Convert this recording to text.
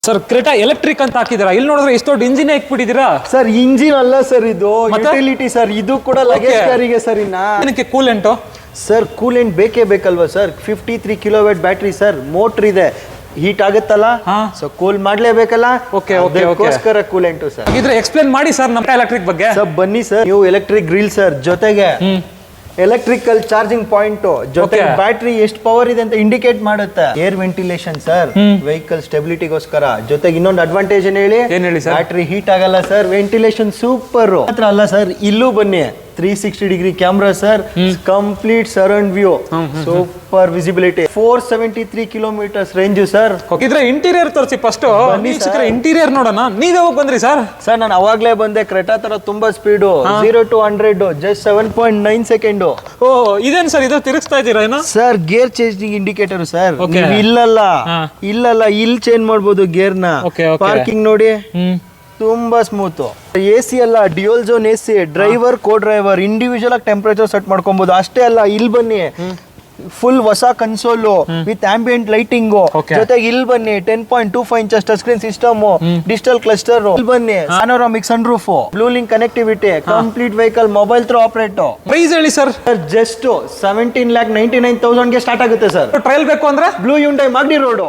Sir Creta electric ಅಂತ ಹಾಕಿದಿರಾ, ಇಲ್ಲಿ ನೋಡಿದ್ರೆ ಇಷ್ಟು ದೊಡ್ಡ ಇಂಜಿನ್ ಇಟ್ಬಿಟ್ಟಿದ್ದೀರಾ. ಸರ್ ಇಂಜಿನ್ ಅಲ್ಲ ಸರ್, ಇದು ಯುಟಿಲಿಟಿ ಸರ್. ಇದು ಕೂಡ ಲಗೇಜ್ ಕ್ಯಾರಿಗೆ ಸರ್. ಏನಕ್ಕೆ ಕೂಲೆಂಟು? ಸರ್ ಕೂಲೆಂಟ್ ಬೇಕೇ ಬೇಕಲ್ವಾ sir. 53 kilowatt battery sir. Motor ಇದೆ, ಹೀಟ್ ಆಗುತ್ತಲ್ಲ, ಸೊ ಕೂಲ್ ಮಾಡ್ಲೇಬೇಕಲ್ಲ. ಅದಕ್ಕೋಸ್ಕರ ಕೂಲೆಂಟು ಸರ್. ಇದ್ರೆ ಎಕ್ಸ್ಪ್ಲೇನ್ ಮಾಡಿ ಸರ್ ನಮ್ಮ ಎಲೆಕ್ಟ್ರಿಕ್ ಬಗ್ಗೆ. ಸರ್ ಬನ್ನಿ ಸರ್. ನೀವು ಎಲೆಕ್ಟ್ರಿಕ್ ಗ್ರಿಲ್ ಸರ್, ಜೊತೆಗೆ ಎಲೆಕ್ಟ್ರಿಕಲ್ ಚಾರ್ಜಿಂಗ್ ಪಾಯಿಂಟ್, ಜೊತೆಗೆ ಬ್ಯಾಟ್ರಿ ಎಷ್ಟು ಪವರ್ ಇದೆ ಅಂತ ಇಂಡಿಕೇಟ್ ಮಾಡುತ್ತೆ. Air ventilation sir, vehicle ಸ್ಟೆಬಿಲಿಟಿಗೋಸ್ಕರ. ಜೊತೆಗೆ ಇನ್ನೊಂದು ಅಡ್ವಾಂಟೇಜ್ ಏನ್ ಹೇಳಿ ಸರ್? ಬ್ಯಾಟ್ರಿ ಹೀಟ್ ಆಗಲ್ಲ ಸರ್. Ventilation super. ಮಾತ್ರ ಅಲ್ಲ ಸರ್, ಇಲ್ಲೂ ಬನ್ನಿ. 360 degree camera sir, complete surround view, super visibility, 473 kilometres range sir. ಇದ್ರೆ ಇಂಟೀರಿಯರ್ ತೋರಿಸಿ ಫಸ್ಟ್. ಇಂಟೀರಿಯರ್ ನೋಡೋಣ. ನೀವ್ ಯಾವಾಗ ಬಂದ್ರಿ ಸರ್? ಸರ್ ನಾನು ಅವಾಗ್ಲೇ ಬಂದೆ. ಕ್ರೆಟಾ ತರ ತುಂಬಾ ಸ್ಪೀಡು, 0 to 100 ಜಸ್ಟ್ 7.9 ಸೆಕೆಂಡ್. ಓ ಇದೇನ್ ಸರ್, ಇದು ತಿರುಗಿಸ್ತಾ ಇದ್ದೀರಾ ಏನೋ? Sir gear changing indicator sir. ಇಲ್ಲಲ್ಲ ಇಲ್ಲಿ ಚೇಂಜ್ ಮಾಡ್ಬೋದು ಗೇರ್ ನ. ಪಾರ್ಕಿಂಗ್ ನೋಡಿ ತುಂಬಾ ಸ್ಮೂತ್. AC ಅಲ್ಲ, dual zone AC. Driver, co driver individual ಆಗಿ ಟೆಂಪರೇಚರ್ ಸೆಟ್ ಮಾಡ್ಕೊಬಹುದು. ಅಷ್ಟೇ ಅಲ್ಲ, ಇಲ್ಲಿ ಬನ್ನಿ, ಫುಲ್ ಹೊಸ ಕನ್ಸೋಲು ವಿತ್ ಆಂಬಿಯಂಟ್ ಲೈಟಿಂಗ್. ಜೊತೆಗೆ ಇಲ್ಲಿ ಬನ್ನಿ, 10.25 inches touch screen system, digital cluster. ಇಲ್ಲಿ ಬನ್ನಿ, panoramic sunroof, blue link connectivity, complete vehicle mobile through operate. Price ಹೇಳಿ ಸರ್. ಜಸ್ಟ್ 17,99,000 ಗೆ ಸ್ಟಾರ್ಟ್ ಆಗುತ್ತೆ ಸರ್. ಟ್ರಯಲ್ ಬೇಕು ಅಂದ್ರೆ ಬ್ಲೂ ಹ್ಯುಂಡೈ ಮಾಗ್ಡಿ ರೋಡ್.